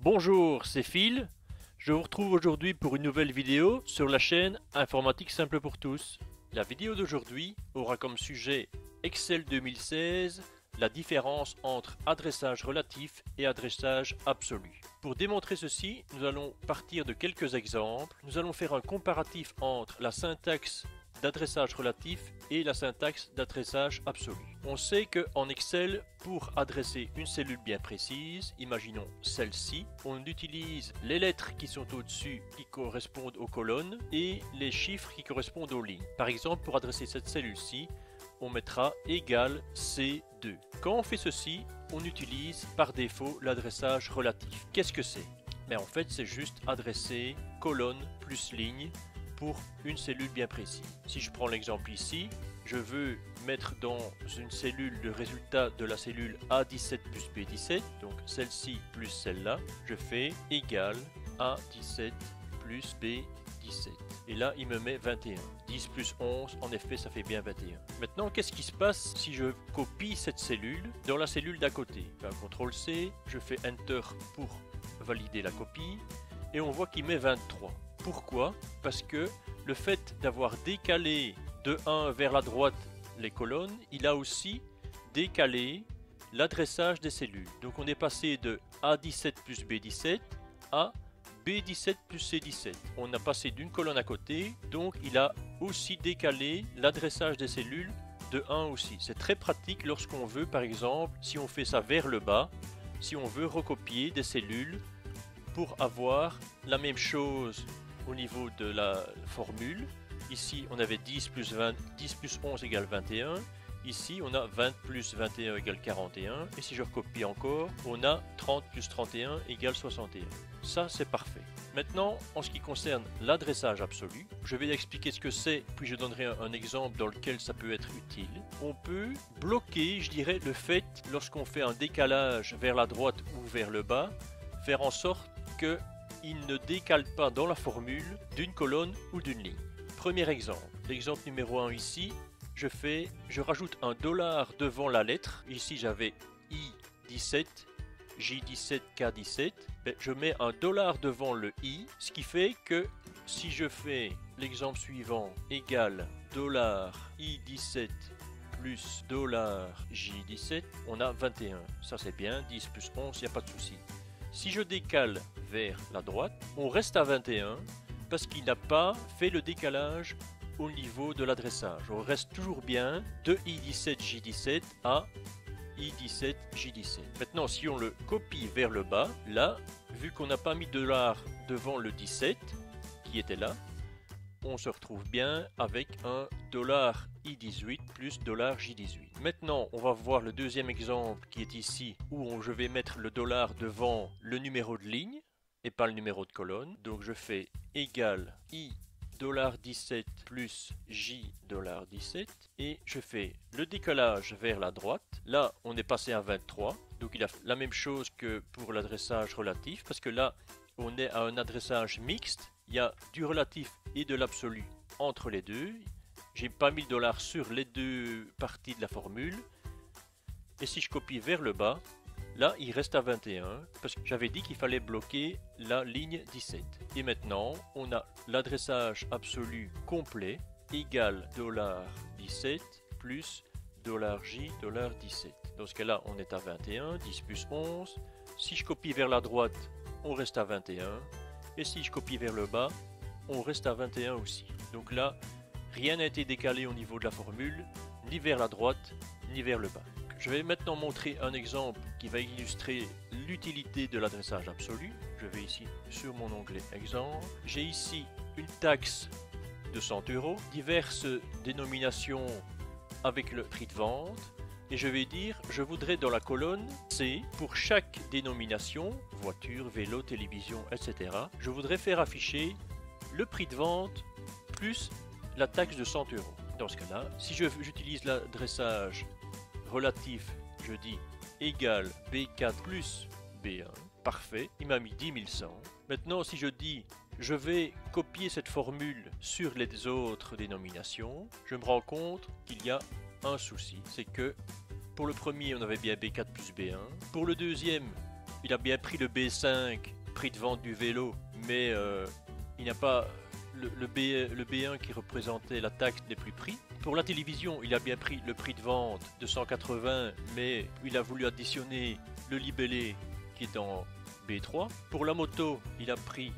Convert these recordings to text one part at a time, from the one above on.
Bonjour, c'est Phil. Je vous retrouve aujourd'hui pour une nouvelle vidéo sur la chaîne Informatique Simple pour tous. La vidéo d'aujourd'hui aura comme sujet Excel 2016, la différence entre adressage relatif et adressage absolu. Pour démontrer ceci, nous allons partir de quelques exemples. Nous allons faire un comparatif entre la syntaxe d'adressage relatif et la syntaxe d'adressage absolu. On sait qu'en Excel, pour adresser une cellule bien précise, imaginons celle-ci, on utilise les lettres qui sont au-dessus qui correspondent aux colonnes et les chiffres qui correspondent aux lignes. Par exemple, pour adresser cette cellule-ci, on mettra égal C2. Quand on fait ceci, on utilise par défaut l'adressage relatif. Qu'est-ce que c'est? Mais en fait, c'est juste adresser colonne plus ligne pour une cellule bien précise. Si je prends l'exemple ici, je veux mettre dans une cellule le résultat de la cellule A17 plus B17, donc celle-ci plus celle-là, je fais égal A17 plus B17. Et là, il me met 21. 10 plus 11, en effet, ça fait bien 21. Maintenant, qu'est-ce qui se passe si je copie cette cellule dans la cellule d'à côté? CTRL-C, je fais Enter pour valider la copie, et on voit qu'il met 23. Pourquoi? Parce que le fait d'avoir décalé de 1 vers la droite les colonnes, il a aussi décalé l'adressage des cellules. Donc on est passé de A17 plus B17 à B17 plus C17. On a passé d'une colonne à côté, donc il a aussi décalé l'adressage des cellules de 1 aussi. C'est très pratique lorsqu'on veut, par exemple, si on fait ça vers le bas, si on veut recopier des cellules pour avoir la même chose au niveau de la formule. Ici on avait 10 plus 11 égale 21. Ici on a 20 plus 21 égale 41. Et si je recopie encore, on a 30 plus 31 égale 61. Ça c'est parfait. Maintenant, en ce qui concerne l'adressage absolu, je vais expliquer ce que c'est, puis je donnerai un exemple dans lequel ça peut être utile. On peut bloquer, je dirais, le fait, lorsqu'on fait un décalage vers la droite ou vers le bas, faire en sorte que il ne décale pas dans la formule d'une colonne ou d'une ligne. Premier exemple, l'exemple numéro 1 ici, je rajoute un dollar devant la lettre. Ici j'avais I17, J17, K17. Je mets un dollar devant le I, ce qui fait que si je fais l'exemple suivant égal dollar I17 plus dollar J17, on a 21. Ça c'est bien, 10 plus 11, il n'y a pas de souci. Si je décale vers la droite, on reste à 21 parce qu'il n'a pas fait le décalage au niveau de l'adressage. On reste toujours bien de I17 J17 à I17 J17. Maintenant, si on le copie vers le bas, là, vu qu'on n'a pas mis dollar devant le 17 qui était là, on se retrouve bien avec un dollar I18 plus dollar J18. Maintenant, on va voir le deuxième exemple qui est ici, où je vais mettre le dollar devant le numéro de ligne et pas le numéro de colonne. Donc je fais égal I dollar 17 plus J dollar 17 et je fais le décalage vers la droite. Là, on est passé à 23. Donc il a la même chose que pour l'adressage relatif parce que là, on est à un adressage mixte. Il y a du relatif et de l'absolu entre les deux. J'ai pas mis le dollar sur les deux parties de la formule. Et si je copie vers le bas, là il reste à 21 parce que j'avais dit qu'il fallait bloquer la ligne 17. Et maintenant, on a l'adressage absolu complet égal dollar 17 plus dollar $J dollar 17. Dans ce cas-là, on est à 21, 10 plus 11. Si je copie vers la droite, on reste à 21. Et si je copie vers le bas, on reste à 21 aussi. Donc là, rien n'a été décalé au niveau de la formule, ni vers la droite, ni vers le bas. Je vais maintenant montrer un exemple qui va illustrer l'utilité de l'adressage absolu. Je vais ici sur mon onglet exemple. J'ai ici une taxe de 100 €, diverses dénominations avec le prix de vente. Et je vais dire, je voudrais dans la colonne C, pour chaque dénomination, voiture, vélo, télévision, etc., je voudrais faire afficher le prix de vente plus la taxe de 100 €. Dans ce cas-là, si j'utilise l'adressage relatif, je dis égal B4 plus B1, parfait, il m'a mis 10 100. Maintenant, si je dis, je vais copier cette formule sur les autres dénominations, je me rends compte qu'il y a un souci, c'est que pour le premier, on avait bien B4 plus B1. Pour le deuxième, il a bien pris le B5, prix de vente du vélo, mais il n'a pas le B1 qui représentait la taxe n'est plus pris. Pour la télévision, il a bien pris le prix de vente de 180, mais il a voulu additionner le libellé qui est en B3. Pour la moto, il a pris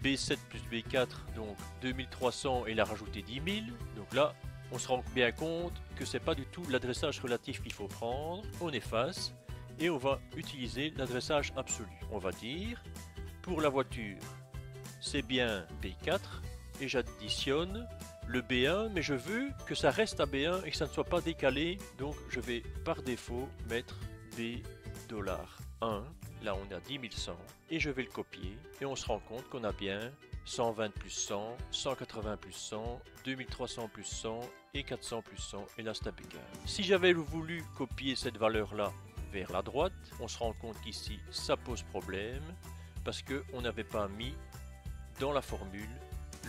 B7 plus B4, donc 2300, et il a rajouté 10 000. Donc là, on se rend bien compte que c'est pas du tout l'adressage relatif qu'il faut prendre. On efface et on va utiliser l'adressage absolu. On va dire, pour la voiture, c'est bien B4, et j'additionne le B1, mais je veux que ça reste à B1 et que ça ne soit pas décalé, donc je vais par défaut mettre B$1. Là on a 10 100 et je vais le copier et on se rend compte qu'on a bien 120 plus 100, 180 plus 100, 2300 plus 100 et 400 plus 100, et là c'est impeccable. Si j'avais voulu copier cette valeur là vers la droite, on se rend compte qu'ici ça pose problème parce qu'on n'avait pas mis dans la formule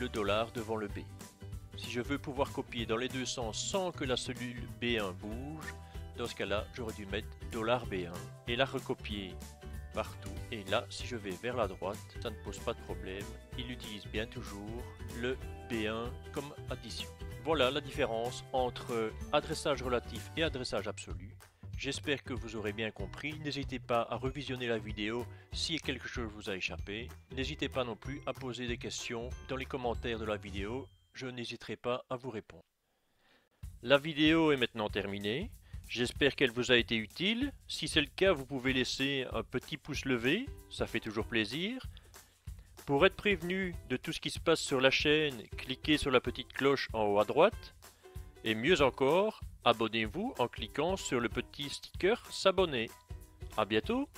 le dollar devant le B. Si je veux pouvoir copier dans les deux sens sans que la cellule B1 bouge, dans ce cas-là, j'aurais dû mettre $B1 et la recopier partout. Et là, si je vais vers la droite, ça ne pose pas de problème. Il utilise bien toujours le B1 comme addition. Voilà la différence entre adressage relatif et adressage absolu. J'espère que vous aurez bien compris. N'hésitez pas à revisionner la vidéo si quelque chose vous a échappé. N'hésitez pas non plus à poser des questions dans les commentaires de la vidéo. Je n'hésiterai pas à vous répondre. La vidéo est maintenant terminée. J'espère qu'elle vous a été utile. Si c'est le cas, vous pouvez laisser un petit pouce levé, ça fait toujours plaisir. Pour être prévenu de tout ce qui se passe sur la chaîne, cliquez sur la petite cloche en haut à droite. Et mieux encore, abonnez-vous en cliquant sur le petit sticker s'abonner. À bientôt!